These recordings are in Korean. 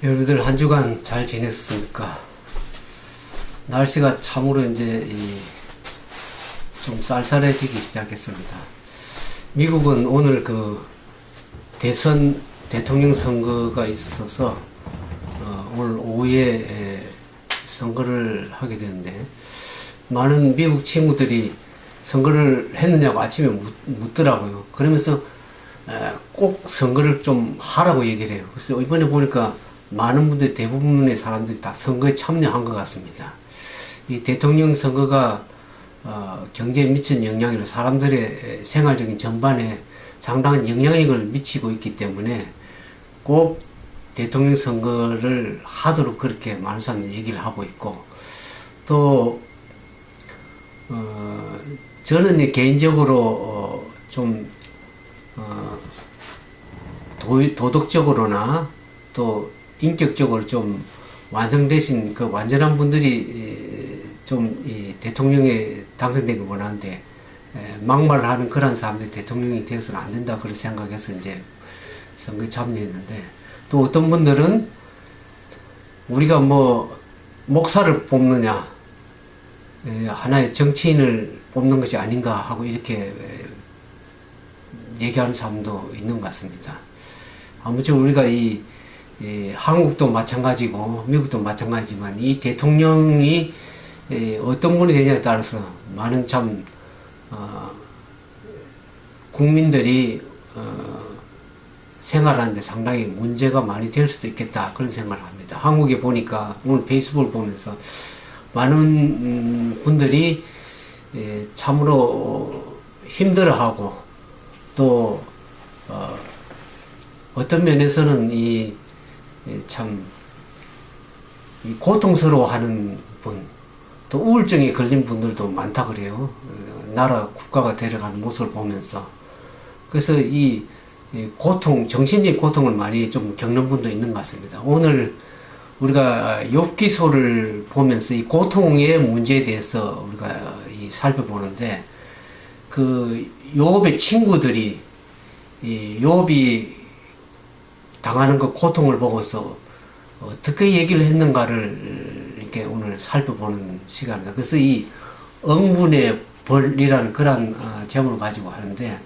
여러분들 한 주간 잘 지냈습니까? 날씨가 참으로 이제 좀 쌀쌀해지기 시작했습니다. 미국은 오늘 그 대통령 선거가 있어서 오늘 오후에 선거를 하게 되는데, 많은 미국 친구들이 선거를 했느냐고 아침에 묻더라고요. 그러면서 꼭 선거를 좀 하라고 얘기를 해요. 그래서 이번에 보니까 많은 분들, 대부분의 사람들이 다 선거에 참여한 것 같습니다. 이 대통령 선거가 경제에 미친 영향으로 사람들의 생활적인 전반에 상당한 영향력을 미치고 있기 때문에 꼭 대통령 선거를 하도록 그렇게 많은 사람들이 얘기를 하고 있고, 또 저는 개인적으로 좀 도덕적으로나 또 인격적으로 좀 완성되신 그 완전한 분들이 좀 이 대통령에 당선되기 원하는데, 막말을 하는 그런 사람들이 대통령이 되어서는 안 된다 그런 생각해서 이제 선거에 참여했는데, 또 어떤 분들은 우리가 뭐 목사를 뽑느냐, 하나의 정치인을 뽑는 것이 아닌가 하고 이렇게 얘기하는 사람도 있는 것 같습니다. 아무튼 우리가 한국도 마찬가지고 미국도 마찬가지지만 이 대통령이 어떤 분이 되냐에 따라서 많은 참 국민들이 생활하는데 상당히 문제가 많이 될 수도 있겠다 그런 생각을 합니다. 한국에 보니까 오늘 페이스북을 보면서 많은 분들이 참으로 힘들어하고, 또 어떤 면에서는 참 고통스러워하는 분, 또 우울증에 걸린 분들도 많다 그래요. 나라 국가가 되려가는 모습을 보면서. 그래서 이 고통, 정신적인 고통을 많이 좀 겪는 분도 있는 것 같습니다. 오늘 우리가 욥기서를 보면서 이 고통의 문제에 대해서 우리가 살펴보는데, 그 욥의 친구들이 욥이 당하는 그 고통을 보고서 어떻게 얘기를 했는가를 이렇게 오늘 살펴보는 시간입니다. 그래서 이 응분의 벌이라는 그런 제목을 가지고 하는데,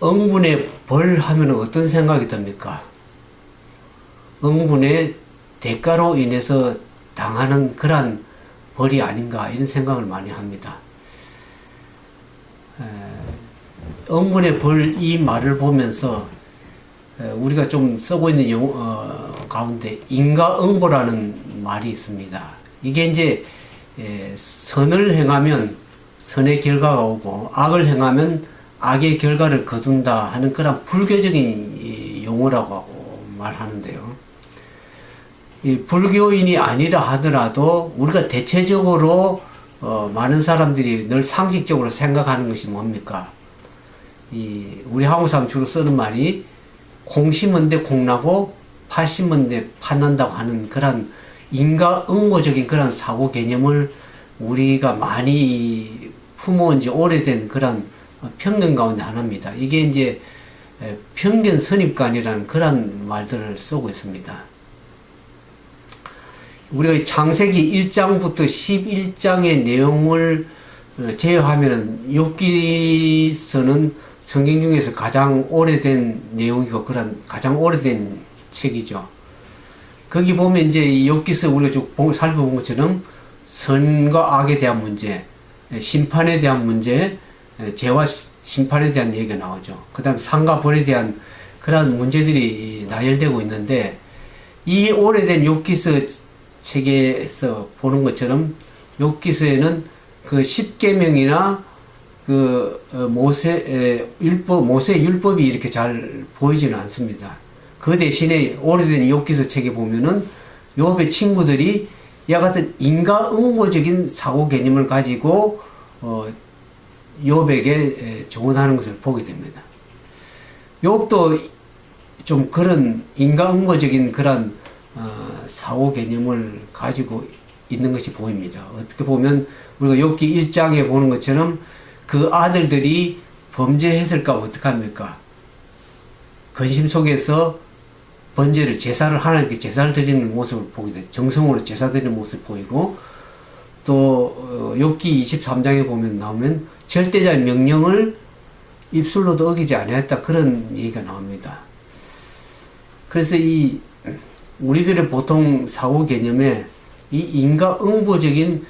응분의 벌 하면 어떤 생각이 듭니까? 응분의 대가로 인해서 당하는 그런 벌이 아닌가 이런 생각을 많이 합니다. 응분의 벌 이 말을 보면서 우리가 좀 쓰고 있는 용어 가운데 인과응보라는 말이 있습니다. 이게 이제 선을 행하면 선의 결과가 오고 악을 행하면 악의 결과를 거둔다 하는 그런 불교적인 용어라고 말하는데요. 이 불교인이 아니라 하더라도 우리가 대체적으로 많은 사람들이 늘 상식적으로 생각하는 것이 뭡니까? 우리 한국 사람 주로 쓰는 말이 콩 심은 데 콩 나고 팥 심은 데 팥 난다고 하는 그런 인과응보적인 그런 사고 개념을 우리가 많이 품어온 지 오래된 그런 편견 가운데 하나입니다. 이게 이제 편견 선입관이라는 그런 말들을 쓰고 있습니다. 우리가 창세기 1장부터 11장의 내용을 제외하면 욥기서는 성경 중에서 가장 오래된 내용이고 그런 가장 오래된 책이죠. 거기 보면 이제 이 욥기서 우리가 쭉 살펴본 것처럼 선과 악에 대한 문제, 심판에 대한 문제, 죄와 심판에 대한 얘기가 나오죠. 그 다음에 상과 벌에 대한 그런 문제들이 나열되고 있는데, 이 오래된 욥기서 책에서 보는 것처럼 욥기서에는 그 10계명이나 그 모세 율법이 이렇게 잘 보이지는 않습니다. 그 대신에 오래된 욥기서 책에 보면은 욥의 친구들이 이와 같은 인과응보적인 사고 개념을 가지고 욥에게 조언하는 것을 보게 됩니다. 욥도 좀 그런 인과응보적인 그런 사고 개념을 가지고 있는 것이 보입니다. 어떻게 보면 우리가 욥기 1장에 보는 것처럼 그 아들들이 범죄했을까 어떡합니까? 근심 속에서 번제를 제사를 하나님께 제사를 드리는 모습을 보게 돼. 정성으로 제사 드리는 모습을 보이고 또 욥기 23장에 보면 나오면 절대자의 명령을 입술로도 어기지 아니하였다 그런 얘기가 나옵니다. 그래서 이 우리들의 보통 사고 개념에 이 인과응보적인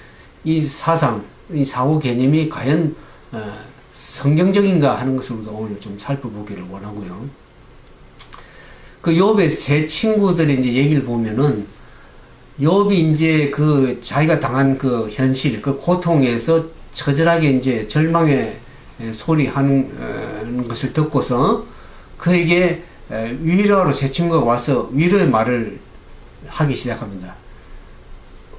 이 사상, 이 사고 개념이 과연 성경적인가 하는 것을 우리가 오늘 좀 살펴보기를 원하고요. 그 욥의 세 친구들의 이제 얘기를 보면은 욥이 이제 그 자기가 당한 그 현실, 그 고통에서 처절하게 이제 절망의 소리 하는 것을 듣고서 그에게 위로하러 세 친구가 와서 위로의 말을 하기 시작합니다.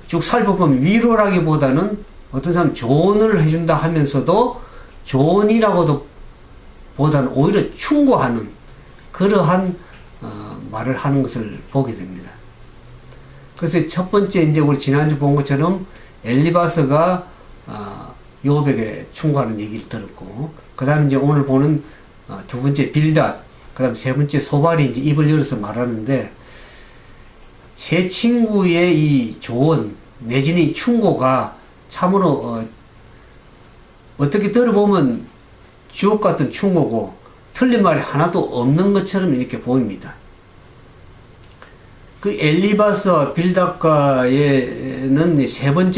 쭉 살펴보면 위로라기보다는 어떤 사람 조언을 해준다 하면서도 조언이라고도 보다는 오히려 충고하는 그러한 말을 하는 것을 보게 됩니다. 그래서 첫 번째 이제 우리 지난주 본 것처럼 엘리바스가 욥에게 충고하는 얘기를 들었고, 그 다음에 이제 오늘 보는 두 번째 빌닷, 그 다음 세 번째 소발이 이제 입을 열어서 말하는데, 세 친구의 이 조언, 내지는 이 충고가 참으로, 어떻게 들어보면 주옥 같은 충고고, 틀린 말이 하나도 없는 것처럼 이렇게 보입니다. 그 엘리바스와 빌닷과에는 세 번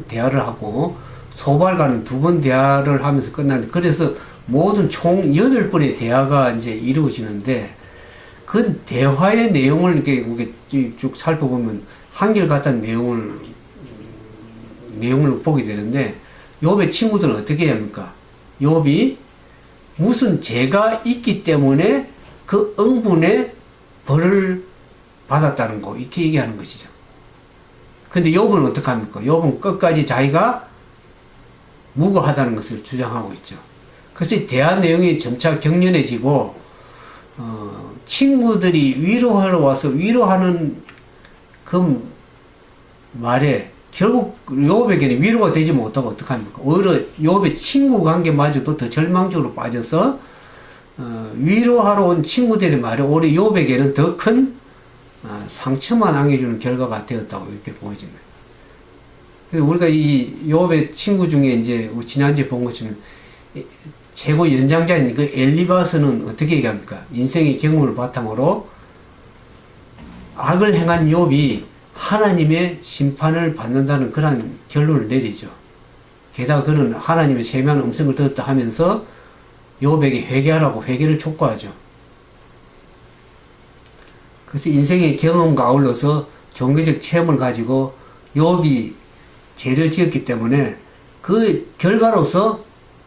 대화를 하고, 소발과는 두 번 대화를 하면서 끝났는데, 그래서 모든 총 8번의 대화가 이제 이루어지는데, 그 대화의 내용을 이렇게 쭉 살펴보면 한결같은 내용을 보게 되는데, 욥의 친구들은 어떻게 해야 합니까? 욥이 무슨 죄가 있기 때문에 그 응분의 벌을 받았다는 거, 이렇게 얘기하는 것이죠. 근데 욥은 어떻게 합니까? 욥은 끝까지 자기가 무고하다는 것을 주장하고 있죠. 그래서 대화 내용이 점차 격렬해지고, 친구들이 위로하러 와서 위로하는 그 말에 결국 욥에게는 위로가 되지 못하고 어떡합니까? 오히려 욥의 친구 관계마저도 더 절망적으로 빠져서 위로하러 온 친구들의 말이 오히려 욥에게는 더 큰 상처만 안겨주는 결과가 되었다고 이렇게 보여집니다. 우리가 이 욥의 친구 중에 이제 지난주에 본 것처럼 최고 연장자인 그 엘리바스는 어떻게 얘기합니까? 인생의 경험을 바탕으로 악을 행한 욥이 하나님의 심판을 받는다는 그런 결론을 내리죠. 게다가 그는 하나님의 세미한 음성을 들었다 하면서 욥에게 회개하라고 회개를 촉구하죠. 그래서 인생의 경험과 아울러서 종교적 체험을 가지고 욥이 죄를 지었기 때문에 그 결과로서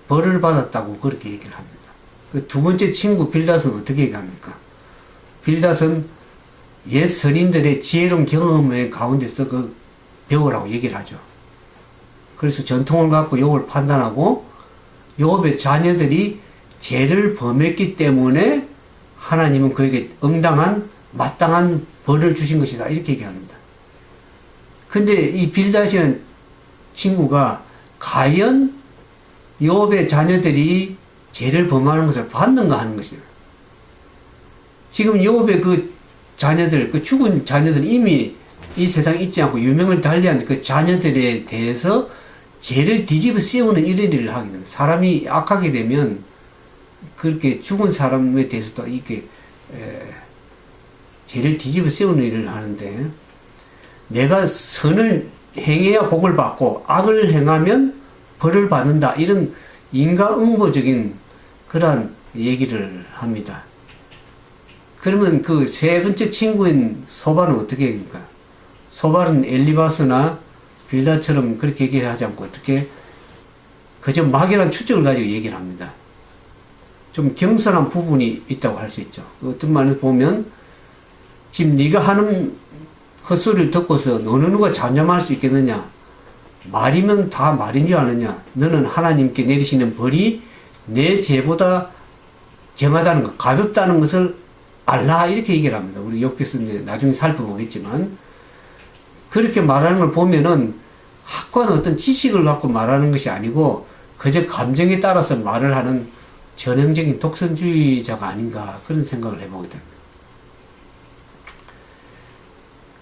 벌을 받았다고 그렇게 얘기를 합니다. 그 두 번째 친구 빌닷은 어떻게 얘기합니까? 빌닷은 옛 선인들의 지혜로운 경험의 가운데서 그 배우라고 얘기를 하죠. 그래서 전통을 갖고 욥을 판단하고 욥의 자녀들이 죄를 범했기 때문에 하나님은 그에게 마땅한 벌을 주신 것이다. 이렇게 얘기합니다. 근데 이 빌닷이라는 친구가 과연 욥의 자녀들이 죄를 범하는 것을 받는가 하는 것이에요. 지금 욥의 그 자녀들, 그 죽은 자녀들 이미 이 세상에 있지 않고 유명을 달리한 그 자녀들에 대해서 죄를 뒤집어 씌우는 이런 일을 하게 됩니다. 사람이 악하게 되면 그렇게 죽은 사람에 대해서도 이렇게 죄를 뒤집어 씌우는 일을 하는데, 내가 선을 행해야 복을 받고 악을 행하면 벌을 받는다, 이런 인과응보적인 그러한 얘기를 합니다. 그러면 그 세 번째 친구인 소발은 어떻게 합니까? 소발은 엘리바스나 빌닷처럼 그렇게 얘기하지 않고 어떻게 그저 막연한 추측을 가지고 얘기를 합니다. 좀 경솔한 부분이 있다고 할 수 있죠. 어떤 말을 보면, 지금 네가 하는 헛소리를 듣고서 너는 누가 잠잠할 수 있겠느냐? 말이면 다 말인 줄 아느냐? 너는 하나님께 내리시는 벌이 내 죄보다 경하다는 것, 가볍다는 것을 알라, 이렇게 얘기를 합니다. 우리 욥기서 이제 나중에 살펴보겠지만, 그렇게 말하는 걸 보면은 확고한 어떤 지식을 갖고 말하는 것이 아니고 그저 감정에 따라서 말을 하는 전형적인 독선주의자가 아닌가, 그런 생각을 해보게 됩니다.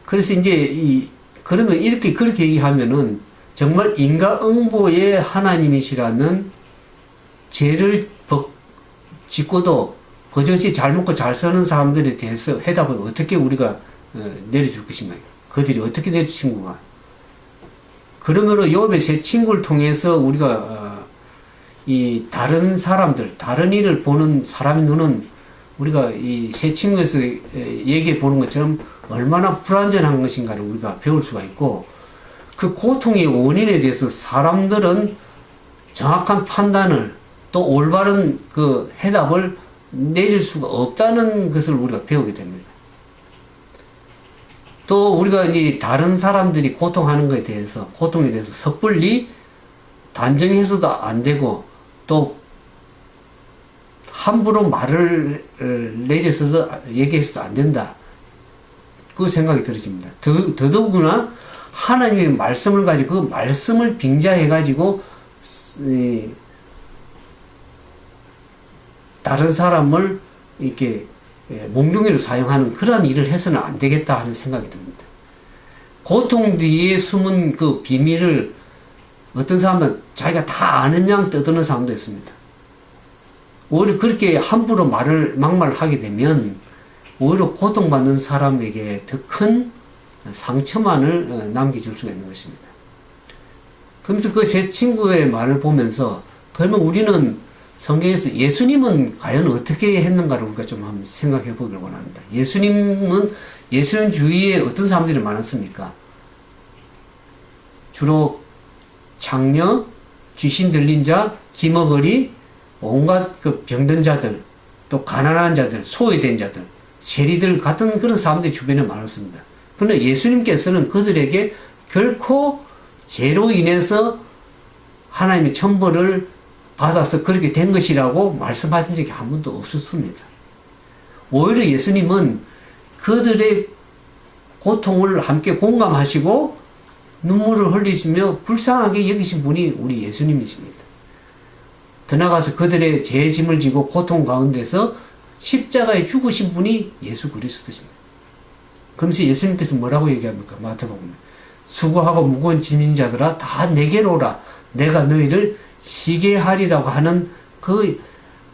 그래서 이제 그러면 그렇게 얘기하면은 정말 인과응보의 하나님이시라면 죄를 짓고도 버젓이 잘 먹고 잘 사는 사람들에 대해서 해답은 어떻게 우리가 내려줄 것인가? 그들이 어떻게 내려주신가? 그러므로 욥의 세 친구를 통해서 우리가 이 다른 사람들, 다른 일을 보는 사람의 눈은 우리가 이 세 친구에서 얘기해 보는 것처럼 얼마나 불완전한 것인가를 우리가 배울 수가 있고, 그 고통의 원인에 대해서 사람들은 정확한 판단을 또 올바른 그 해답을 내릴 수가 없다는 것을 우리가 배우게 됩니다. 또 우리가 이 다른 사람들이 고통하는 것에 대해서, 고통에 대해서 섣불리 단정해서도 안 되고, 또 함부로 말을 내려서도 얘기해서도 안 된다. 그 생각이 들어집니다. 더더구나 하나님의 말씀을 가지고 그 말씀을 빙자해가지고 다른 사람을 이렇게 몽둥이로 사용하는 그러한 일을 해서는 안 되겠다 하는 생각이 듭니다. 고통 뒤에 숨은 그 비밀을 어떤 사람들은 자기가 다 아는 양 떠드는 사람도 있습니다. 오히려 그렇게 함부로 막말하게 되면 오히려 고통받는 사람에게 더 큰 상처만을 남겨줄 수가 있는 것입니다. 그러면서 그 제 친구의 말을 보면서 그러면 우리는 성경에서 예수님은 과연 어떻게 했는가를 우리가 좀 한번 생각해 보길 원합니다. 예수님 주위에 어떤 사람들이 많았습니까? 주로 장녀, 귀신 들린 자, 기머거리, 온갖 그 병든 자들, 또 가난한 자들, 소외된 자들, 세리들 같은 그런 사람들이 주변에 많았습니다. 그런데 예수님께서는 그들에게 결코 죄로 인해서 하나님의 천벌을 받아서 그렇게 된 것이라고 말씀하신 적이 한 번도 없었습니다. 오히려 예수님은 그들의 고통을 함께 공감하시고 눈물을 흘리시며 불쌍하게 여기신 분이 우리 예수님이십니다. 더 나아가서 그들의 죄의 짐을 지고 고통 가운데서 십자가에 죽으신 분이 예수 그리스도십니다. 그러면서 예수님께서 뭐라고 얘기합니까? 마태복음. 수고하고 무거운 짐진 자들아 다 내게로 오라. 내가 너희를 쉬게 하리라고 하는 그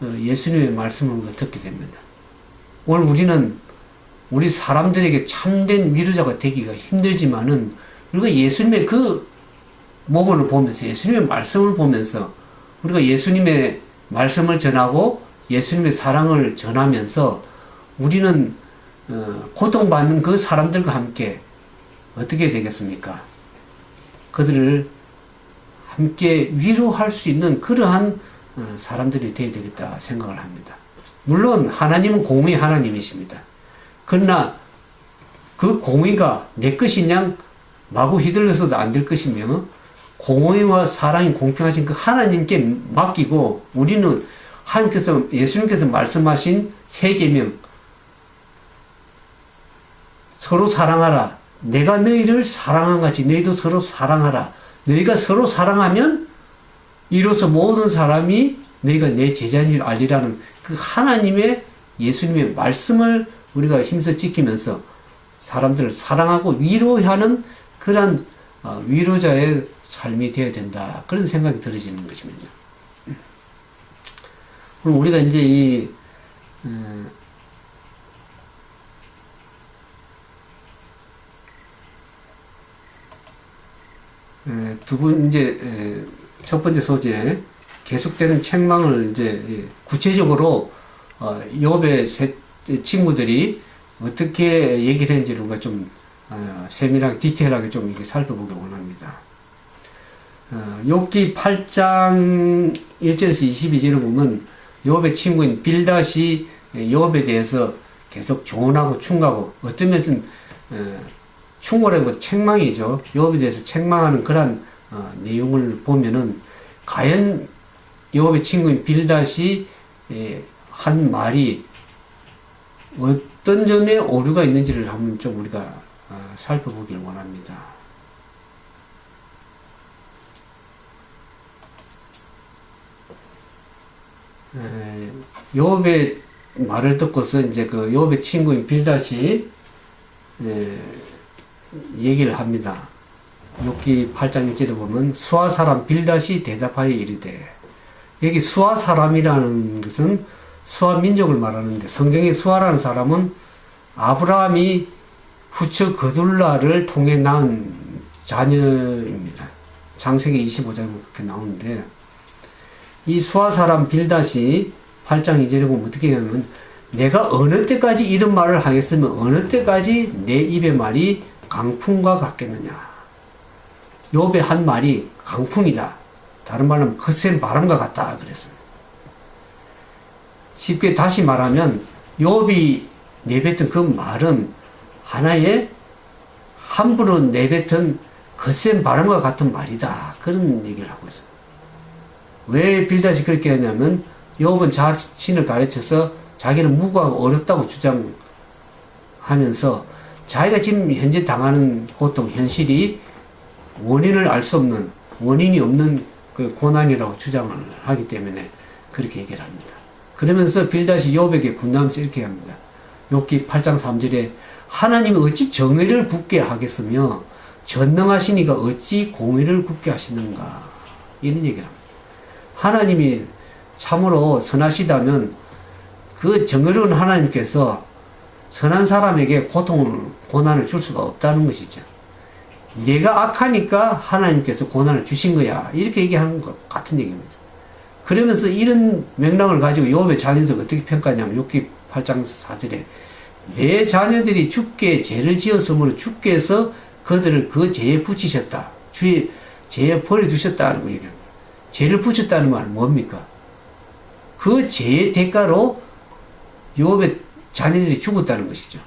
예수님의 말씀을 듣게 됩니다. 오늘 우리는 우리 사람들에게 참된 위로자가 되기가 힘들지만은 우리가 예수님의 그 모범을 보면서 예수님의 말씀을 보면서 우리가 예수님의 말씀을 전하고 예수님의 사랑을 전하면서 우리는 고통받는 그 사람들과 함께 어떻게 되겠습니까? 그들을 함께 위로할 수 있는 그러한 사람들이 되어야 되겠다 생각을 합니다. 물론 하나님은 공의의 하나님이십니다. 그러나 그 공의가 내 것이냐 마구 휘둘려서도 안 될 것이며 공의와 사랑이 공평하신 그 하나님께 맡기고 우리는 하나님께서 예수님께서 말씀하신 세 계명 서로 사랑하라. 내가 너희를 사랑한 같이 너희도 서로 사랑하라. 너희가 서로 사랑하면 이로써 모든 사람이 너희가 내 제자인 줄 알리라는 그 하나님의 예수님의 말씀을 우리가 힘써 지키면서 사람들을 사랑하고 위로하는 그러한 위로자의 삶이 되어야 된다. 그런 생각이 들어지는 것입니다. 그럼 우리가 이제 첫 번째 소재, 계속되는 책망을 이제 구체적으로 욥의 세 친구들이 어떻게 얘기를 했는지를 우리가 좀 세밀하게 디테일하게 좀 이렇게 살펴보길 원합니다. 욥기 8장 1절에서 22절을 보면 욥의 친구인 빌닷이 욥에 대해서 계속 조언하고 충고하고 어떤 면에서는 충고라고 책망이죠. 욥에 대해서 책망하는 그런 내용을 보면은 과연 욥의 친구인 빌닷이 한 말이 어떤 점에 오류가 있는지를 한번 좀 우리가 살펴보길 원합니다. 욥의 말을 듣고서 이제 그 욥의 친구인 빌닷이 얘기를 합니다. 욥기 8장 1절에 보면 수아 사람 빌닷이 대답하여 이르되, 여기 수아 사람이라는 것은 수아 민족을 말하는데, 성경의 수아라는 사람은 아브라함이 후처 그둘라를 통해 낳은 자녀입니다. 창세기 25장에 그렇게 나오는데, 이 수아 사람 빌닷이 8장 2절에 보면 어떻게 하냐면, 내가 어느 때까지 이런 말을 하겠으면 어느 때까지 내 입의 말이 강풍과 같겠느냐. 욥의 한 말이 강풍이다. 다른 말로 하면 거센 바람과 같다 그랬습니다. 쉽게 다시 말하면 욥이 내뱉은 그 말은 하나의 함부로 내뱉은 거센 바람과 같은 말이다. 그런 얘기를 하고 있어요. 왜 빌닷이 그렇게 하냐면 욥은 자신을 가르쳐서 자기는 무고하고 어렵다고 주장하면서 자기가 지금 현재 당하는 고통, 현실이 원인을 알 수 없는, 원인이 없는 그 고난이라고 주장을 하기 때문에 그렇게 얘기를 합니다. 그러면서 빌닷이 욥에게 분노하면서 이렇게 합니다. 욥기 8장 3절에 하나님이 어찌 정의를 굳게 하겠으며 전능하시니가 어찌 공의를 굳게 하시는가, 이런 얘기를 합니다. 하나님이 참으로 선하시다면 그 정의로운 하나님께서 선한 사람에게 고통을, 고난을 줄 수가 없다는 것이죠. 내가 악하니까 하나님께서 고난을 주신 거야, 이렇게 얘기하는 것 같은 얘기입니다. 그러면서 이런 맥락을 가지고 욥의 자녀들 어떻게 평가하냐면 욥기 8장 4절에 내 자녀들이 주께 죄를 지었으므로 주께서 그들을 그 죄에 붙이셨다. 주의 죄에 버려두셨다는 거 얘기합니다. 죄를 붙였다는 말은 뭡니까? 그 죄의 대가로 욥의 자녀들이 죽었다는 것이죠.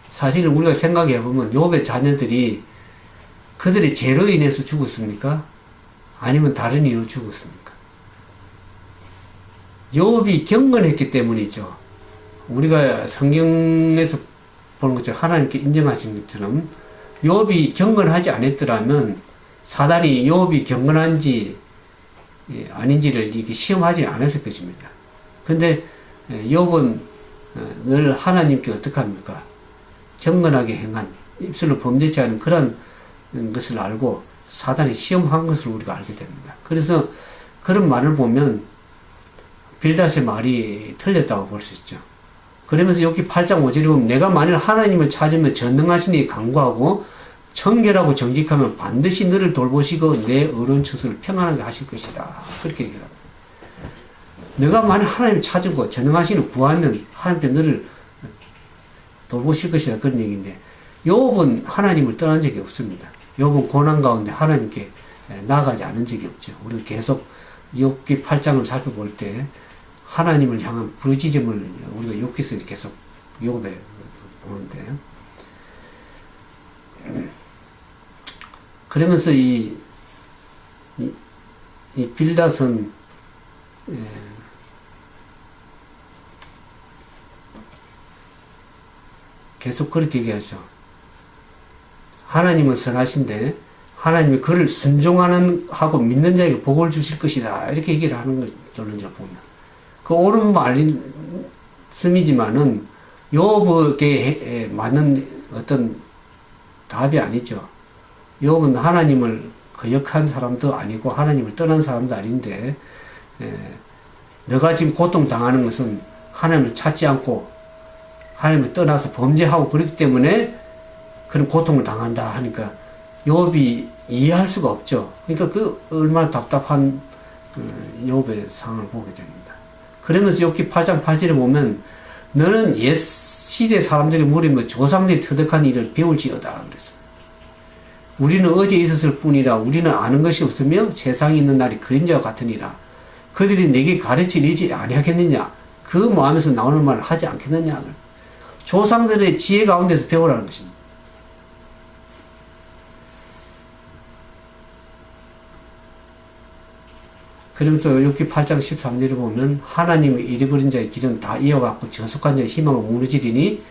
사실 우리가 생각해 보면 욥의 자녀들이 그들의 죄로 인해서 죽었습니까? 아니면 다른 이유로 죽었습니까? 욥이 경건했기 때문이죠. 우리가 성경에서 보는 것처럼 하나님께 인정하신 것처럼 욥이 경건하지 않았더라면 사단이 욥이 경건한지 아닌지를 이렇게 시험하지 않았을 것입니다. 근데 욥은 늘 하나님께 어떻게 합니까? 경건하게 행한, 입술로 범죄치 않은 그런 것을 알고 사단이 시험한 것을 우리가 알게 됩니다. 그래서 그런 말을 보면 빌닷의 말이 틀렸다고 볼 수 있죠. 그러면서 여기 8장 5절에 보면 내가 만일 하나님을 찾으면 전능하시니 강구하고 청결하고 정직하면 반드시 너를 돌보시고 내 어려운 처소를 평안하게 하실 것이다. 그렇게 얘기를 합니다. 내가 만일 하나님을 찾고 전능하시니 구하면 하나님께 너를 돌보실 것이다. 그런 얘기인데 욥은 하나님을 떠난 적이 없습니다. 욥은 고난 가운데 하나님께 나아가지 않은 적이 없죠. 우리가 계속 욥기 8장을 살펴볼 때 하나님을 향한 부르짖음을 우리가 욥기에서 계속 욥에 보는데, 그러면서 이 빌닷은 계속 그렇게 얘기하죠. 하나님은 선하신데 하나님이 그를 순종하는 하고 믿는 자에게 복을 주실 것이다, 이렇게 얘기를 하는 것 들은 적 보면 그 옳은 말씀이지만은 욥에게 맞는 어떤 답이 아니죠. 욥은 하나님을 거역한 사람도 아니고 하나님을 떠난 사람도 아닌데 너가 지금 고통당하는 것은 하나님을 찾지 않고 하나님을 떠나서 범죄하고 그렇기 때문에 그런 고통을 당한다 하니까 욥이 이해할 수가 없죠. 그러니까 그 얼마나 답답한 욥의 상황을 보게 됩니다. 그러면서 욥기 8장 8절에 보면 너는 옛 시대 사람들이 무리며 조상들이 터득한 일을 배울지어다 그랬습니다. 우리는 어제 있었을 뿐이라 우리는 아는 것이 없으며 세상에 있는 날이 그림자와 같으니라. 그들이 내게 가르치리지 아니하겠느냐. 그 마음에서 나오는 말을 하지 않겠느냐. 조상들의 지혜 가운데서 배우라는 것입니다. 그러면서 욥기 8장 13절에 보면 하나님의 잃어버린 자의 길은 다 이어갖고 저속한 자의 희망은 무너지리니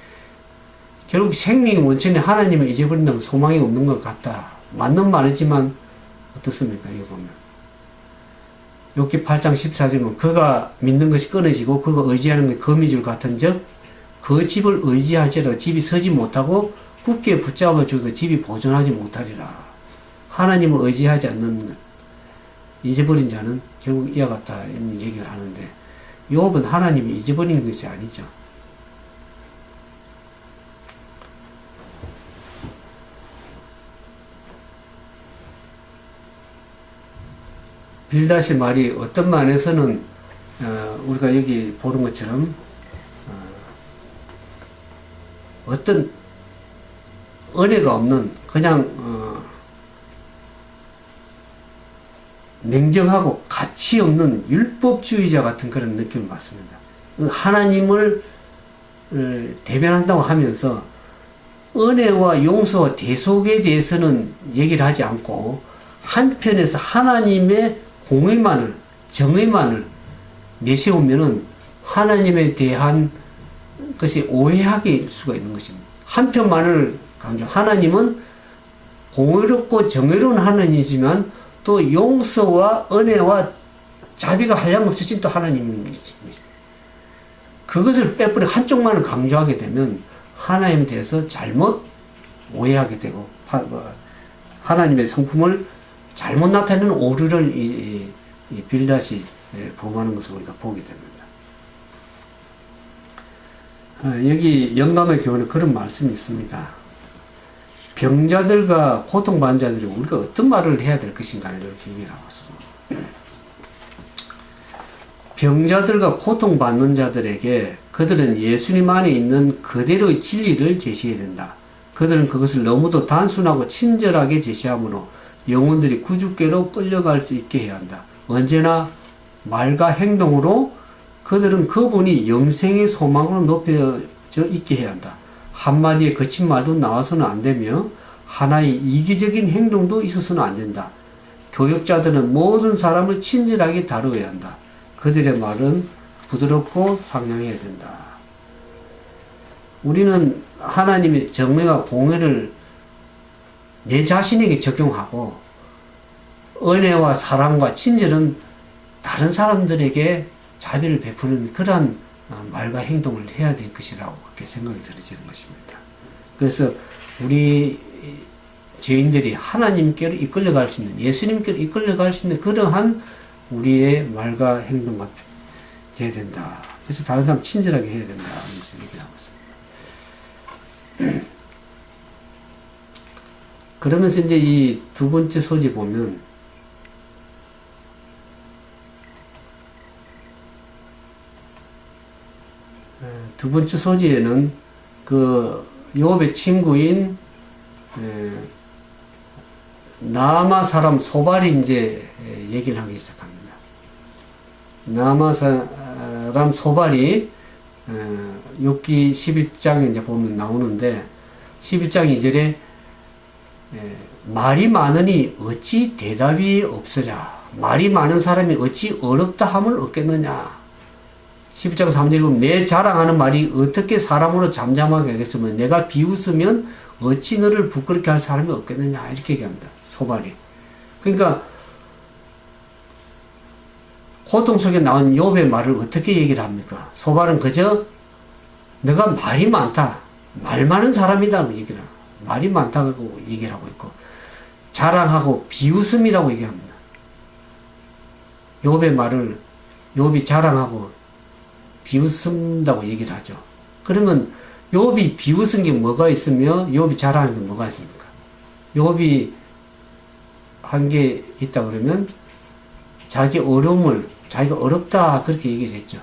결국 생명의 원천에 하나님을 잊어버린다면 소망이 없는 것 같다. 맞는 말이지만 어떻습니까? 이거 보면 욥기 8장 14절에 보면 그가 믿는 것이 끊어지고 그가 의지하는 게 거미줄 같은 적 그 집을 의지할지라도 집이 서지 못하고 굳게 붙잡아 줘도 집이 보존하지 못하리라. 하나님을 의지하지 않는 잊어버린 자는 결국 이와 같다 이런 얘기를 하는데, 욥은 하나님이 잊어버린 것이 아니죠. 빌닷의 말이 어떤 면에서는 우리가 여기 보는 것처럼 어떤 은혜가 없는 그냥 냉정하고 가치 없는 율법주의자 같은 그런 느낌을 받습니다. 하나님을 대변한다고 하면서 은혜와 용서와 대속에 대해서는 얘기를 하지 않고, 한편에서 하나님의 공의만을, 정의만을 내세우면은 하나님에 대한 것이 오해하게 수가 있는 것입니다. 한편만을 강조, 하나님은 공의롭고 정의로운 하나님이지만 또 용서와 은혜와 자비가 한량없으신 또 하나님이십니다. 그것을 빼버려 한쪽만을 강조하게 되면 하나님에 대해서 잘못 오해하게 되고, 하나님의 성품을 잘못 나타내는 오류를 이 빌닷이 범하는 것을 우리가 보게 됩니다. 여기 영감의 교훈에 그런 말씀이 있습니다. 병자들과 고통받는 자들이 우리가 어떤 말을 해야 될 것인가를 이렇게 얘기를 하고 있습니다. 병자들과 고통받는 자들에게 그들은 예수님 안에 있는 그대로의 진리를 제시해야 된다. 그들은 그것을 너무도 단순하고 친절하게 제시하므로 영혼들이 구주께로 끌려갈 수 있게 해야 한다. 언제나 말과 행동으로 그들은 그분이 영생의 소망으로 높여져 있게 해야 한다. 한마디의 거친 말도 나와서는 안 되며 하나의 이기적인 행동도 있어서는 안 된다. 교역자들은 모든 사람을 친절하게 다루어야 한다. 그들의 말은 부드럽고 상냥해야 된다. 우리는 하나님의 정의와 공의를 내 자신에게 적용하고, 은혜와 사랑과 친절은 다른 사람들에게 자비를 베푸는 그러한 말과 행동을 해야 될 것이라고 그렇게 생각이 들어지는 것입니다. 그래서 우리 죄인들이 하나님께로 이끌려갈 수 있는, 예수님께로 이끌려갈 수 있는 그러한 우리의 말과 행동가 돼야 된다. 그래서 다른 사람 친절하게 해야 된다. 이런 얘기를 하고 있습니다. 그러면서 이제 이 두 번째 소지 보면, 두 번째 소지에는 그 욥의 친구인 나아마 사람 소발이 이제 얘기를 하기 시작합니다. 나아마 사람 소발이 욥기 11장에 이제 보면 나오는데, 11장 2절에 말이 많으니 어찌 대답이 없으랴. 말이 많은 사람이 어찌 어렵다 함을 얻겠느냐. 11장 3절에 보면 내 자랑하는 말이 어떻게 사람으로 잠잠하게 하겠으면 내가 비웃으면 어찌 너를 부끄럽게 할 사람이 없겠느냐. 이렇게 얘기합니다. 소발이. 그러니까 고통 속에 나온 욥의 말을 어떻게 얘기를 합니까? 소발은 그저 너가 말이 많다. 말 많은 사람이다. 얘기를 합니다. 말이 많다고 얘기를 하고 있고, 자랑하고 비웃음이라고 얘기합니다. 욥의 말을 욥이 자랑하고 비웃음다고 얘기를 하죠. 그러면 욥이 비웃은 게 뭐가 있으며 욥이 자랑한 게 뭐가 있습니까? 욥이 한 게 있다 그러면 자기 어려움을, 자기가 어렵다 그렇게 얘기를 했죠.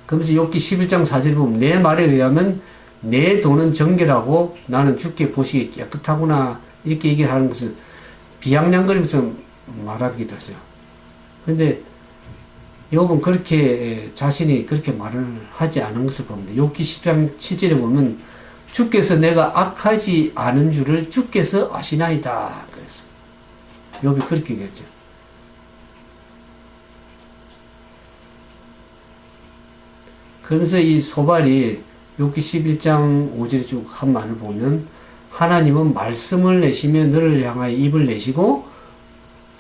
그러면서 욥기 11장 4절에 보면 내 말에 의하면 내 돈은 정결하고 나는 주께 보시기에 깨끗하구나 이렇게 얘기를 하는 것은 비양냥거리면서 말하기도 하죠. 근데 욥은 그렇게 자신이 그렇게 말을 하지 않은 것을 봅니다. 욥기 10장 7절에 보면 주께서 내가 악하지 않은 줄을 주께서 아시나이다 그랬어요. 욥이 그렇게 얘기했죠. 그래서 이 소발이 욥기 11장 5절에 쭉 한 말을 보면 하나님은 말씀을 내시며 너를 향하여 입을 내시고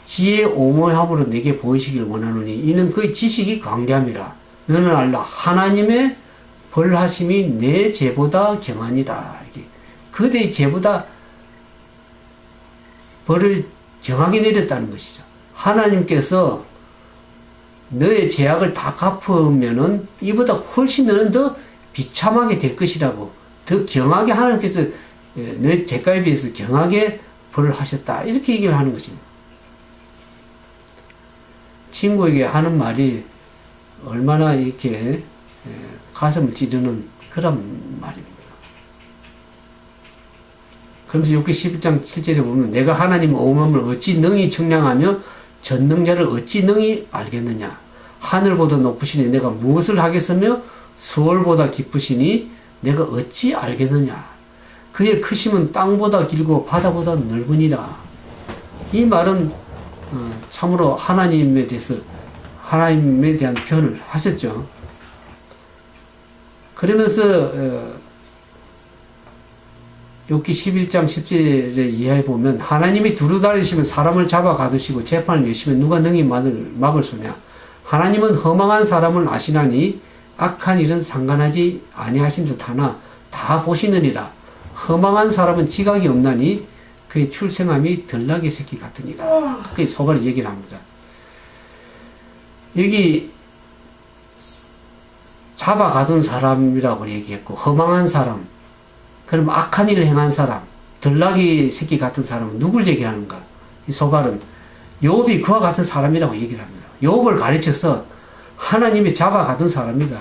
지혜 오모함으로 내게 보이시길 원하노니 이는 그의 지식이 광대함이라. 너는 알라. 하나님의 벌하심이 내 죄보다 경하니라. 그대의 죄보다 벌을 경하게 내렸다는 것이죠. 하나님께서 너의 죄악을 다 갚으면은 이보다 훨씬 너는 더 비참하게 될 것이라고, 더 경하게 하나님께서 너 죄가에 비해서 경하게 벌을 하셨다, 이렇게 얘기를 하는 것입니다. 친구에게 하는 말이 얼마나 이렇게 가슴을 찌르는 그런 말입니다. 그러면서 욥기 11장 7절에 보면 내가 하나님의 오만을 어찌 능히 청량하며 전능자를 어찌 능히 알겠느냐. 하늘보다 높으시니 내가 무엇을 하겠으며 수월보다 깊으시니 내가 어찌 알겠느냐. 그의 크심은 땅보다 길고 바다보다 넓으니라. 이 말은 참으로 하나님에 대한 표현을 하셨죠. 그러면서 욥기 11장 10절에 이하에 보면 하나님이 두루다니시면 사람을 잡아 가두시고 재판을 여시면 누가 능히 막을 소냐. 하나님은 허망한 사람을 아시나니 악한 일은 상관하지 아니하신 듯하나 다 보시느니라. 허망한 사람은 지각이 없나니 그의 출생함이 들나귀 새끼 같으니라. 그게 소발이 얘기를 합니다. 여기 잡아 가둔 사람이라고 얘기했고, 허망한 사람, 그럼 악한 일을 행한 사람, 들나귀 새끼 같은 사람은 누굴 얘기하는가? 이 소발은 욥이 그와 같은 사람이라고 얘기를 합니다. 욥을 가르쳐서 하나님이 잡아 가둔 사람이다.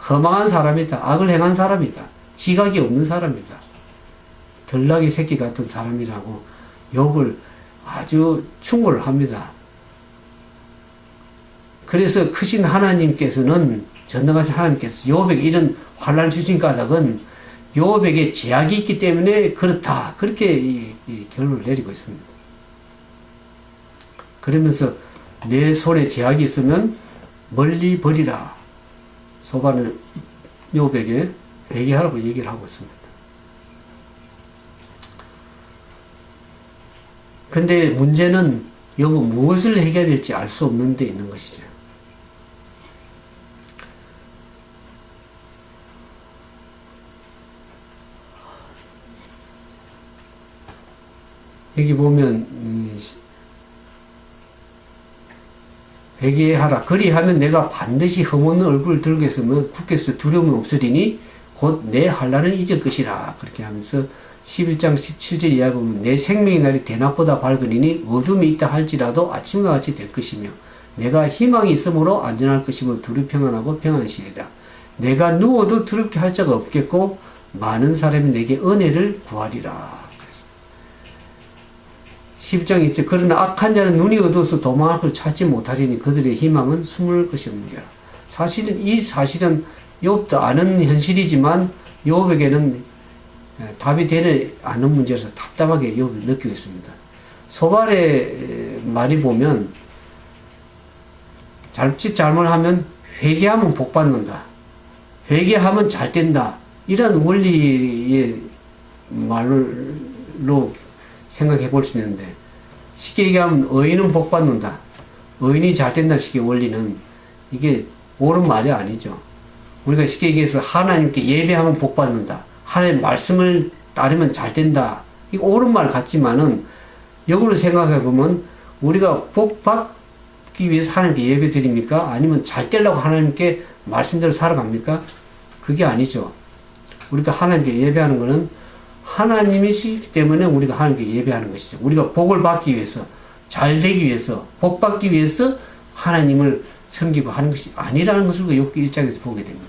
허망한 사람이다. 악을 행한 사람이다. 지각이 없는 사람이다. 들나귀 새끼 같은 사람이라고 욥을 아주 충고를 합니다. 그래서 크신 하나님께서는, 전능하신 하나님께서 욥에게 이런 환난을 주신 까닭은 욥에게 제약이 있기 때문에 그렇다, 그렇게 이 결론을 내리고 있습니다. 그러면서 내 손에 제약이 있으면 멀리 버리라. 소반은 욥에게 회개하라고 얘기를 하고 있습니다. 근데 문제는 욥은 무엇을 해결해야 될지 알 수 없는 데 있는 것이죠. 여기 보면 회개하라. 그리하면 내가 반드시 흠없는 얼굴을 들겠으며 굳게서 두려움은 없으리니 곧 내 환난을 잊을 것이라. 그렇게 하면서 11장 17절 이하에 보면 내 생명의 날이 대낮보다 밝으리니 어둠이 있다 할지라도 아침과 같이 될 것이며 내가 희망이 있으므로 안전할 것이며 두루 평안하고 평안시리라. 내가 누워도 두렵게 할 자가 없겠고 많은 사람이 내게 은혜를 구하리라. 10장 있죠. 그러나 악한 자는 눈이 어두워서 도망할 걸 찾지 못하리니 그들의 희망은 숨을 것이 없느니라. 사실은 이 사실은 욥도 아는 현실이지만 욥에게는 답이 되지 않는 문제라서 답답하게 욥이 느끼고 있습니다. 소발의 말이 보면 자칫 잘못하면 회개하면 복 받는다. 회개하면 잘 된다. 이런 원리의 말로 생각해 볼 수 있는데, 쉽게 얘기하면 의인은 복 받는다. 의인이 잘 된다는 식의 원리는 이게 옳은 말이 아니죠. 우리가 쉽게 얘기해서 하나님께 예배하면 복 받는다. 하나님 말씀을 따르면 잘 된다. 이거 옳은 말 같지만은 역으로 생각해 보면 우리가 복 받기 위해서 하나님께 예배 드립니까? 아니면 잘 되려고 하나님께 말씀대로 살아갑니까? 그게 아니죠. 우리가 하나님께 예배하는 것은 하나님이시기 때문에 우리가 하나님께 예배하는 것이죠. 우리가 복을 받기 위해서, 잘 되기 위해서, 복 받기 위해서 하나님을 섬기고 하는 것이 아니라는 것을 욥기 1장에서 보게 됩니다.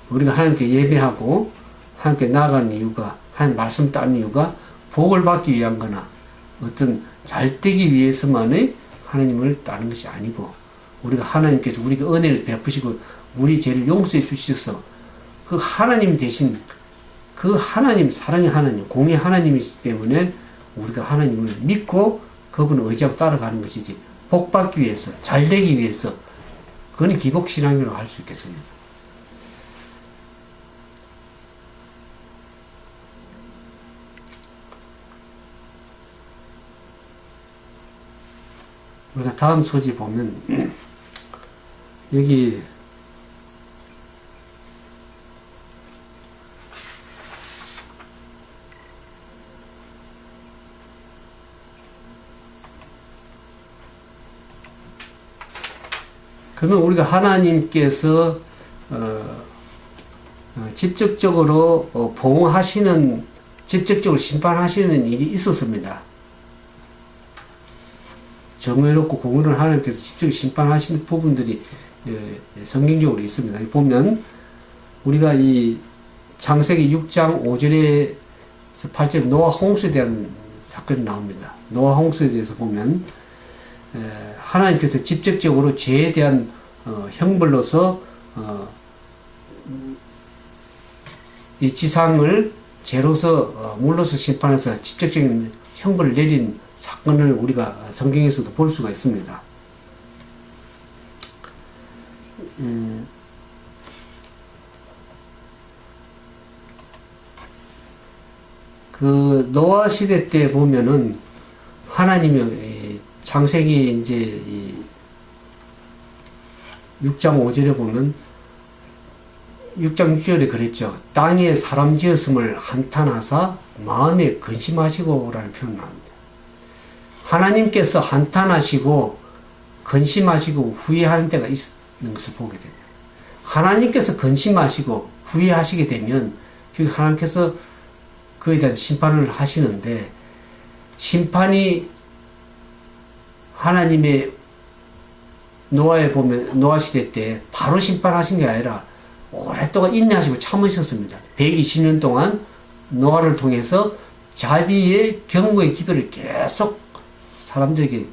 우리가 하나님께 예배하고 하나님께 나아가는 이유가, 하나님 말씀 따르는 이유가 복을 받기 위한 거나 어떤 잘 되기 위해서만의 하나님을 따르는 것이 아니고, 우리가 하나님께서 우리가 은혜를 베푸시고 우리 죄를 용서해 주셔서 그 하나님 대신 그 하나님, 사랑의 하나님, 공의 하나님이기 때문에 우리가 하나님을 믿고 그분을 의지하고 따라가는 것이지, 복 받기 위해서, 잘 되기 위해서, 그건 기복신앙이라고 할 수 있겠습니다. 우리가 다음 소지 보면 여기 그러면 우리가 하나님께서 직접적으로 보호하시는, 직접적으로 심판하시는 일이 있었습니다. 정의롭고 공의로운 하나님께서 직접 심판하시는 부분들이 성경적으로 있습니다. 보면 우리가 이 창세기 6장 5절에서 8절 노아 홍수에 대한 사건이 나옵니다. 노아 홍수에 대해서 보면 하나님께서 직접적으로 죄에 대한 형벌로서 이 지상을 죄로서 물로서 심판해서 직접적인 형벌을 내린 사건을 우리가 성경에서도 볼 수가 있습니다. 그 노아 시대 때 보면은 하나님이 창세기 이제 6장 5절에 보면 6장 6절에 그랬죠. 땅에 사람 지었음을 한탄하사 마음에 근심하시고 라는 표현을 합니다. 하나님께서 한탄하시고 근심하시고 후회하는 때가 있는 것을 보게 됩니다. 하나님께서 근심하시고 후회하시게 되면 하나님께서 그에 대한 심판을 하시는데, 심판이 하나님의 노아에 보면 노아 시대 때 바로 심판하신 게 아니라 오랫동안 인내하시고 참으셨습니다. 120년 동안 노아를 통해서 자비의 경고의 기별을 계속 사람들에게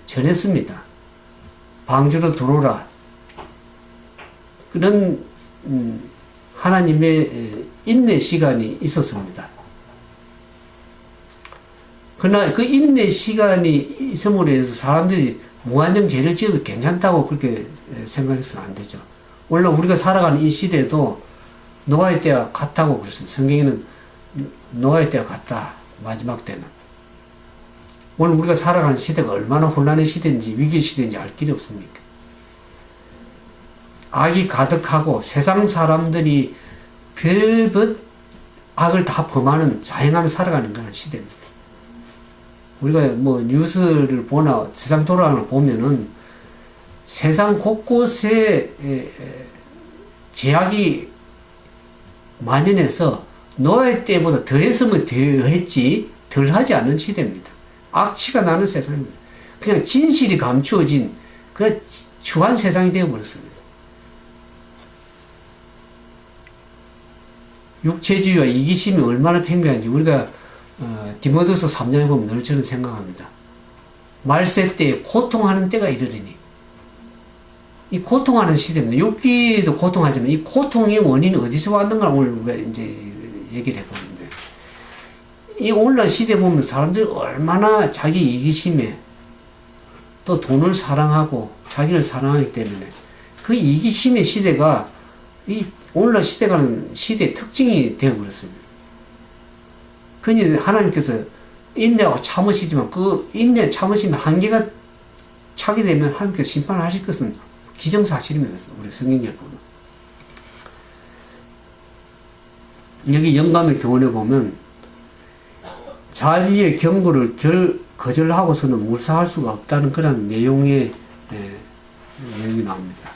전했습니다. 방주로 들어오라. 그런 하나님의 인내 시간이 있었습니다. 그러나 그 인내 시간이 있음으로 인해서 사람들이 무한정 죄를 지어도 괜찮다고 그렇게 생각해서는 안 되죠. 물론 우리가 살아가는 이 시대도 노아의 때와 같다고 그랬습니다. 성경에는 노아의 때와 같다. 마지막 때는. 오늘 우리가 살아가는 시대가 얼마나 혼란의 시대인지 위기의 시대인지 알 길이 없습니까? 악이 가득하고 세상 사람들이 별것 악을 다 범하는, 자행하며 살아가는 그런 시대입니다. 우리가 뭐 뉴스를 보나 세상 돌아가는 걸 보면은 세상 곳곳에 제약이 만연해서 노예 때보다 더했으면 더했지 덜하지 않은 시대입니다. 악취가 나는 세상입니다. 그냥 진실이 감추어진 그 추한 세상이 되어버렸습니다. 육체주의와 이기심이 얼마나 팽배한지 우리가 디모데후서 3장에 보면 늘 저는 생각합니다. 말세 때에 고통하는 때가 이르리니, 이 고통하는 시대입니다. 육기도 고통하지만 이 고통의 원인이 어디서 왔는가 오늘 이제 얘기를 해보는데, 이 오늘날 시대 보면 사람들이 얼마나 자기 이기심에 또 돈을 사랑하고 자기를 사랑하기 때문에 그 이기심의 시대가 이 오늘날 시대가는 시대의 특징이 되어버렸습니다. 그니 하나님께서 인내하고 참으시지만 그 인내 참으시면 한계가 차게 되면 하나님께서 심판을 하실 것은 기정사실입니다. 우리 성경을 보면. 여기 영감의 교훈에 보면 자비의 경고를 거절하고서는 물사할 수가 없다는 그런 내용의 내용이 나옵니다.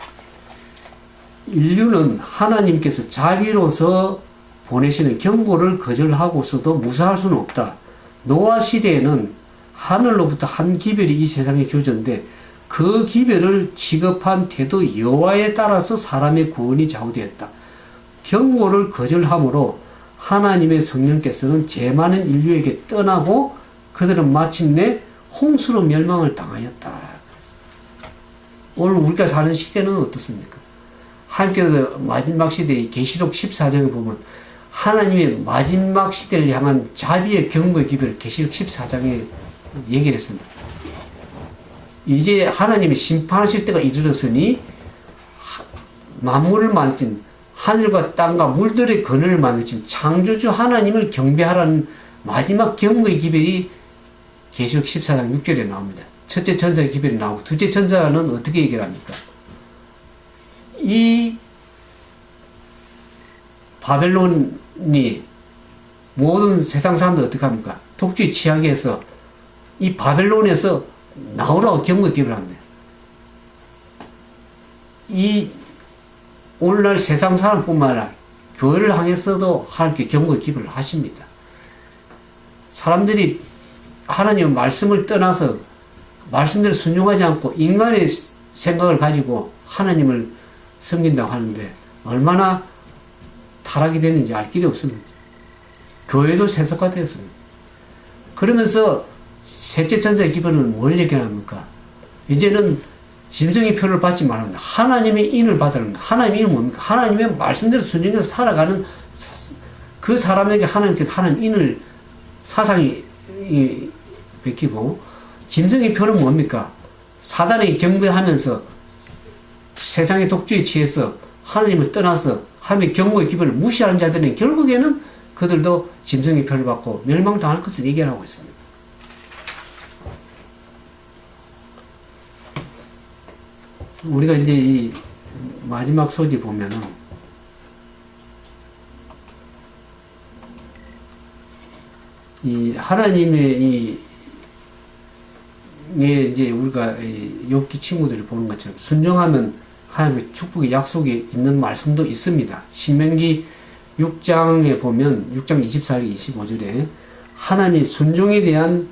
인류는 하나님께서 자비로서 보내시는 경고를 거절하고서도 무사할 수는 없다. 노아 시대에는 하늘로부터 한 기별이 이 세상에 주어졌는데 그 기별을 취급한 태도 여호와에 따라서 사람의 구원이 좌우되었다. 경고를 거절함으로 하나님의 성령께서는 죄 많은 인류에게 떠나고 그들은 마침내 홍수로 멸망을 당하였다. 오늘 우리가 사는 시대는 어떻습니까? 하나님께서 마지막 시대의 계시록 14장에 보면 하나님의 마지막 시대를 향한 자비의 경고의 기별을 계시록 14장에 얘기를 했습니다. 이제 하나님이 심판하실 때가 이르렀으니 만물을 만드신 하늘과 땅과 물들의 근원을 만드신 창조주 하나님을 경배하라는 마지막 경고의 기별이 계시록 14장 6절에 나옵니다. 첫째 천사의 기별이 나오고 둘째 천사는 어떻게 얘기를 합니까? 이 바벨론이 모든 세상 사람들 어떻게 합니까? 독주의 취하게해서 이 바벨론에서 나오라고 경고 기업을 합니다. 이 오늘날 세상 사람뿐만 아니라 교회를 향해서도 하나님께 경고 기업을 하십니다. 사람들이 하나님의 말씀을 떠나서 말씀대로 순종하지 않고 인간의 생각을 가지고 하나님을 섬긴다고 하는데 얼마나 타락이 됐는지 알 길이 없습니다. 교회도 세속화되었습니다. 그러면서 셋째 천사의 기별은 뭘 얘기합니까? 이제는 짐승의 표를 받지 말합니다. 하나님의 인을 받으라. 하나님의 인은 뭡니까? 하나님의 말씀대로 순종해서 살아가는 그 사람에게 하나님께서 하나님 인을 사상이 베끼고, 짐승의 표는 뭡니까? 사단에게 경배하면서 세상의 독주에 취해서 하나님을 떠나서 하나님의 경고의 기별을 무시하는 자들은 결국에는 그들도 짐승의 표를 받고 멸망당할 것을 얘기하고 있습니다. 우리가 이제 이 마지막 소지 보면은 이 하나님의 이제 우리가 욥기 친구들이 보는 것처럼 순종하면 하나님의 축복의 약속이 있는 말씀도 있습니다. 신명기 6장에 보면 6장 24절 25절에 하나님의 순종에 대한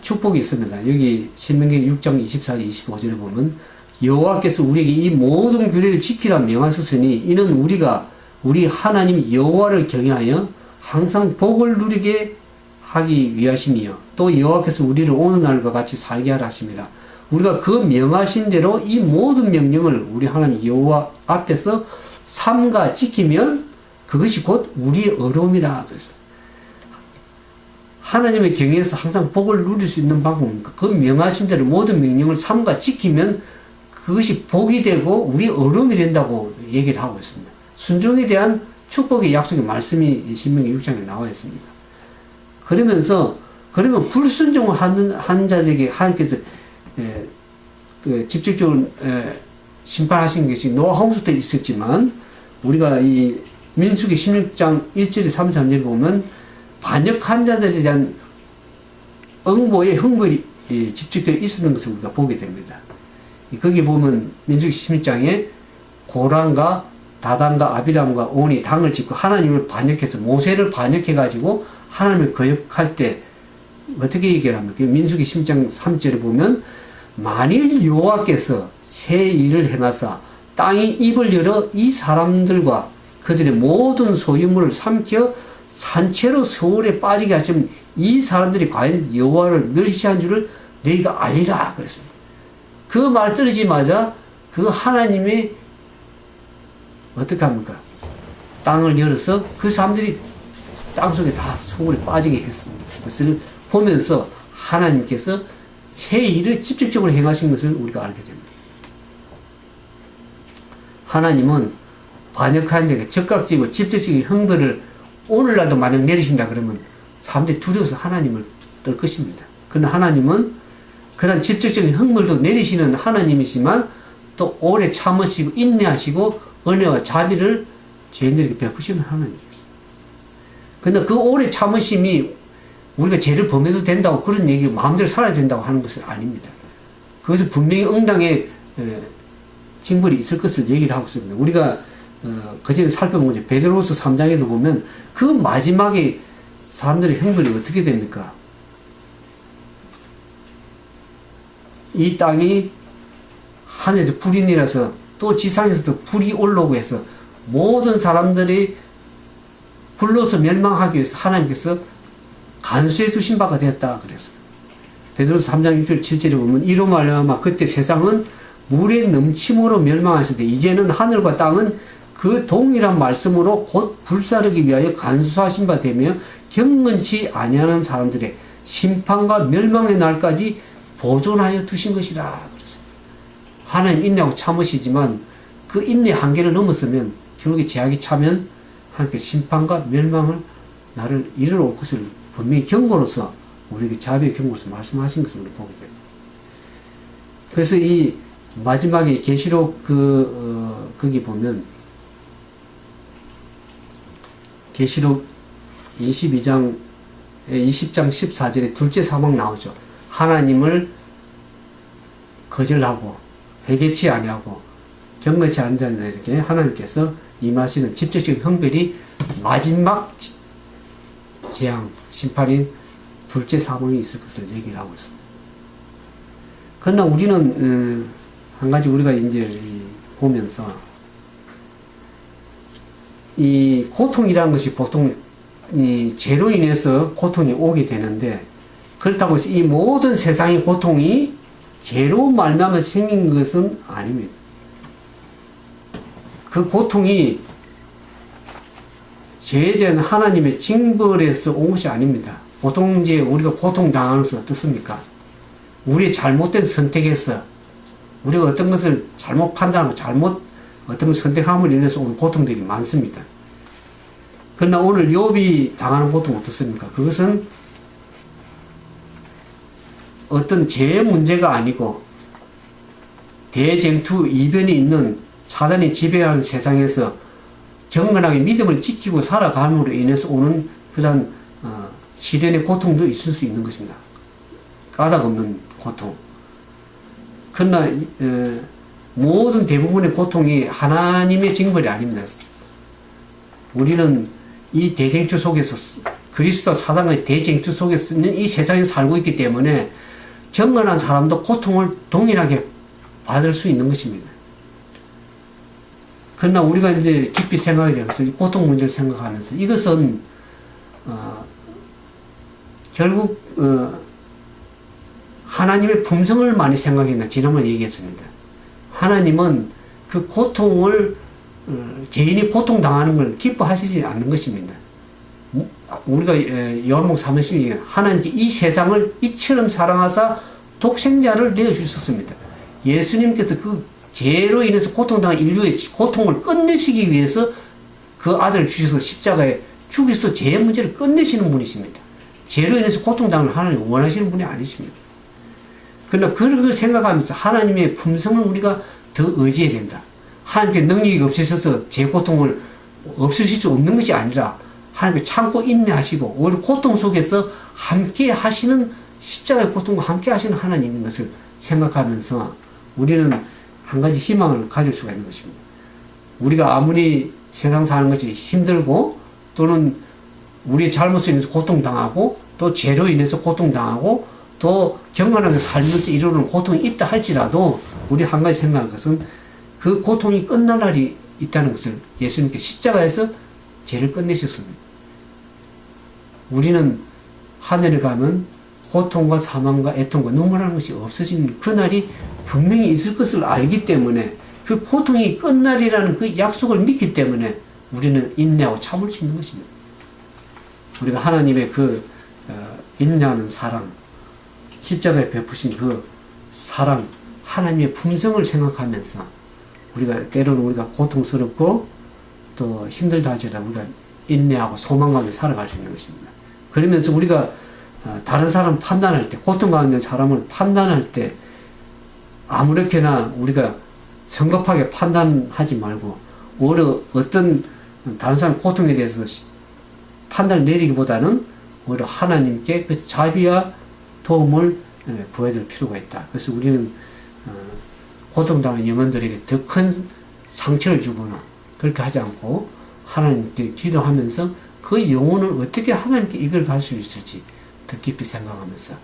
축복이 있습니다. 여기 신명기 6장 24절 25절에 보면 여호와께서 우리에게 이 모든 규례를 지키라 명하셨으니 이는 우리가 우리 하나님 여호와를 경외하여 항상 복을 누리게 하기 위하심이요 또 여호와께서 우리를 오는 날과 같이 살게 하라 하십니다. 우리가 그 명하신 대로 이 모든 명령을 우리 하나님 여호와 앞에서 삼가 지키면 그것이 곧 우리의 어려움이라 그랬어요. 하나님의 경외에서 항상 복을 누릴 수 있는 방법입니까? 그 명하신 대로 모든 명령을 삼가 지키면 그것이 복이 되고 우리 어려움이 된다고 얘기를 하고 있습니다. 순종에 대한 축복의 약속의 말씀이 신명기 6장에 나와 있습니다. 그러면 불순종하는 한 자들에게 하나님께서 직접적으로 심판하신 것이 노아 홍수 때 있었지만 우리가 이 민수기 16장 1절에 33절에 보면 반역한 자들에 대한 응보의 형벌이 직접적으로 있었던 것을 우리가 보게 됩니다. 거기 보면 민수기 16장에 고란과 다단과 아비람과 온이 당을 짓고 하나님을 반역해서 모세를 반역해가지고 하나님을 거역할 때 어떻게 얘기를 합니까? 민수기 16장 3절에 보면 만일 여호와께서 새 일을 행하사 땅이 입을 열어 이 사람들과 그들의 모든 소유물을 삼켜 산채로 서울에 빠지게 하시면 이 사람들이 과연 여호와를 멸시한 줄을 너희가 알리라 그랬습니다. 그 말 떨어지자마자 그 하나님이 어떻게 합니까? 땅을 열어서 그 사람들이 땅속에 다 서울에 빠지게 했습니다. 그것을 보면서 하나님께서 새 일을 직접적으로 행하신 것을 우리가 알게 됩니다. 하나님은 반역한 자에게 적극적이고 직접적인 형벌을 오늘날도 만약 내리신다 그러면 사람들이 두려워서 하나님을 떨 것입니다. 그러나 하나님은 그런 직접적인 형벌도 내리시는 하나님이지만 또 오래 참으시고 인내하시고 은혜와 자비를 죄인들에게 베푸시는 하나님입니다. 그런데 그 오래 참으심이 우리가 죄를 범해도 된다고 그런 얘기 마음대로 살아야 된다고 하는 것은 아닙니다. 그것은 분명히 응당의 징벌이 있을 것을 얘기를 하고 있습니다. 우리가 그전에 살펴본 거죠. 베드로후서 3장에도 보면 그 마지막에 사람들의 형벌이 어떻게 됩니까? 이 땅이 하늘에서 불이 내려서 또 지상에서도 불이 올라오고 해서 모든 사람들이 불로서 멸망하기 위해서 하나님께서 간수해 두신 바가 되었다 그랬어요. 베드로서 3장 6절 7절에 보면 이로 말하면 그때 세상은 물의 넘침으로 멸망하시되 이제는 하늘과 땅은 그 동일한 말씀으로 곧 불사르기 위하여 간수하신 바 되며 경건치 아니하는 사람들의 심판과 멸망의 날까지 보존하여 두신 것이라 그랬어요. 하나님 인내하고 참으시지만 그 인내 한계를 넘었으면 결국에 제약이 차면 하나님께 심판과 멸망을 나를 이르러 올 것을 분명히 경고로서 우리에게 자비의 경고로서 말씀하신 것을 우리 보게 됩니다. 그래서 이 마지막에 계시록 그 거기 보면 계시록 20장 14절에 둘째 사망 나오죠. 하나님을 거절하고 회개치 아니하고 경건치 않은 자들에게 하나님께서 임하시는 직접적인 형벌이 마지막 재앙, 심판인 둘째 사망이 있을 것을 얘기를 하고 있습니다. 그러나 우리는 한 가지 우리가 이제 보면서 이 고통이라는 것이 보통 이 죄로 인해서 고통이 오게 되는데, 그렇다고 해서 이 모든 세상의 고통이 죄로 말미암아 생긴 것은 아닙니다. 그 고통이 죄에 대한 하나님의 징벌에서 온 것이 아닙니다. 보통 이제 우리가 고통당하는 것은 어떻습니까? 우리의 잘못된 선택에서 우리가 어떤 것을 잘못 판단하고 어떤 걸 선택함으로 인해서 오는 고통들이 많습니다. 그러나 오늘 욥이 당하는 고통은 어떻습니까? 그것은 어떤 죄의 문제가 아니고 대쟁투 이변이 있는 사단이 지배하는 세상에서 경건하게 믿음을 지키고 살아감으로 인해서 오는 그런 시련의 고통도 있을 수 있는 것입니다. 까닭없는 고통. 그러나 모든 대부분의 고통이 하나님의 징벌이 아닙니다. 우리는 이 대쟁투 속에서 그리스도와 사단의 대쟁투 속에서 있는 이 세상에 살고 있기 때문에 경건한 사람도 고통을 동일하게 받을 수 있는 것입니다. 그러나 우리가 이제 깊이 생각이 되면서 고통 문제를 생각하면서 이것은 결국 하나님의 품성을 많이 생각했나 지난번에 얘기했습니다. 하나님은 그 고통을 죄인이 고통당하는 걸 기뻐하시지 않는 것입니다. 우리가 요한복음 3장에 하나님께 이 세상을 이처럼 사랑하사 독생자를 내어주셨습니다. 예수님께서 그 죄로 인해서 고통당한 인류의 고통을 끝내시기 위해서 그 아들을 주셔서 십자가에 죽여서 죄의 문제를 끝내시는 분이십니다. 죄로 인해서 고통당을 하나님 원하시는 분이 아니십니다. 그러나 그걸 생각하면서 하나님의 품성을 우리가 더 의지해야 된다. 하나님께 능력이 없으셔서 제 고통을 없으실 수 없는 것이 아니라 하나님께 참고 인내하시고 오히려 고통 속에서 함께 하시는 십자가의 고통과 함께 하시는 하나님인 것을 생각하면서 우리는 한 가지 희망을 가질 수가 있는 것입니다. 우리가 아무리 세상 사는 것이 힘들고 또는 우리의 잘못으로 인해서 고통당하고 또 죄로 인해서 고통당하고 또 경건하게 살면서 이루는 고통이 있다 할지라도 우리 한 가지 생각할 것은 그 고통이 끝날 날이 있다는 것을 예수님께 십자가에서 죄를 끝내셨습니다. 우리는 하늘에 가면 고통과 사망과 애통과 눈물하는 것이 없어지는 그날이 분명히 있을 것을 알기 때문에 그 고통이 끝날이라는 그 약속을 믿기 때문에 우리는 인내하고 참을 수 있는 것입니다. 우리가 하나님의 그 인내하는 사랑, 십자가에 베푸신 그 사랑, 하나님의 품성을 생각하면서 우리가 때로는 우리가 고통스럽고 또 힘들다 할지라도 우리가 인내하고 소망 가운데 살아갈 수 있는 것입니다. 그러면서 우리가 다른 사람 판단할 때, 고통 가운데 있는 사람을 판단할 때 아무렇게나 우리가 성급하게 판단하지 말고 오히려 어떤 다른 사람 고통에 대해서 판단을 내리기보다는 오히려 하나님께 그 자비와 도움을 구해줄 필요가 있다. 그래서 우리는 고통당하는 영혼들에게 더 큰 상처를 주거나 그렇게 하지 않고 하나님께 기도하면서 그 영혼을 어떻게 하나님께 이끌어갈 수 있을지 더 깊이 생각하면서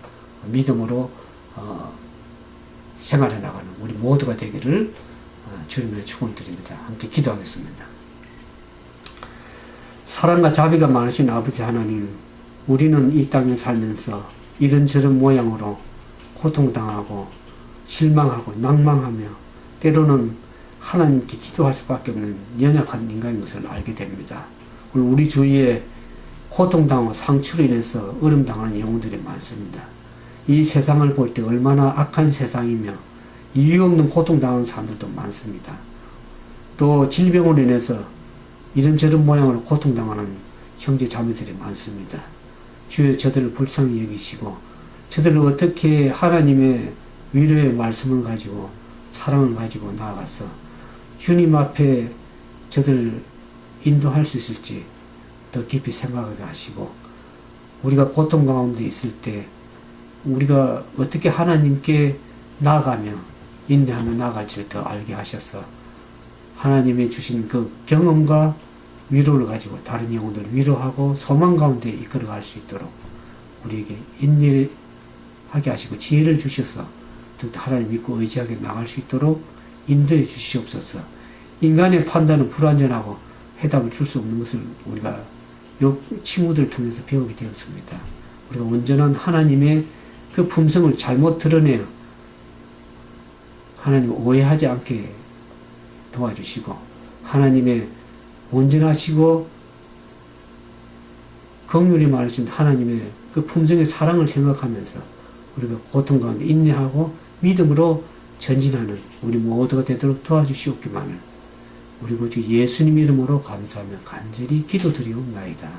믿음으로 생활해 나가는 우리 모두가 되기를 주님의 축원을 드립니다. 함께 기도하겠습니다. 사랑과 자비가 많으신 아버지 하나님, 우리는 이 땅에 살면서 이런저런 모양으로 고통당하고 실망하고 낭망하며 때로는 하나님께 기도할 수밖에 없는 연약한 인간인 것을 알게 됩니다. 우리 주위에 고통당하고 상처로 인해서 어려움당하는 영혼들이 많습니다. 이 세상을 볼 때 얼마나 악한 세상이며 이유 없는 고통당하는 사람들도 많습니다. 또 질병으로 인해서 이런저런 모양으로 고통당하는 형제 자매들이 많습니다. 주여 저들을 불쌍히 여기시고 저들을 어떻게 하나님의 위로의 말씀을 가지고 사랑을 가지고 나아가서 주님 앞에 저들 인도할 수 있을지 더 깊이 생각하게 하시고, 우리가 고통 가운데 있을 때 우리가 어떻게 하나님께 나아가며 인내하며 나아갈지를 더 알게 하셔서 하나님이 주신 그 경험과 위로를 가지고 다른 영혼들을 위로하고 소망 가운데 이끌어갈 수 있도록 우리에게 인내하게 하시고 지혜를 주셔서 또 하나님 믿고 의지하게 나갈 수 있도록 인도해 주시옵소서. 인간의 판단은 불완전하고 해답을 줄 수 없는 것을 우리가 요 친구들을 통해서 배우게 되었습니다. 우리가 온전한 하나님의 그 품성을 잘못 드러내어 하나님을 오해하지 않게 도와주시고, 하나님의 온전하시고 긍휼이 많으신 하나님의 그 품성의 사랑을 생각하면서 우리가 고통 가운데 인내하고 믿음으로 전진하는 우리 모두가 되도록 도와주시옵기만을 우리 구주 예수님 이름으로 감사하며 간절히 기도드리옵나이다.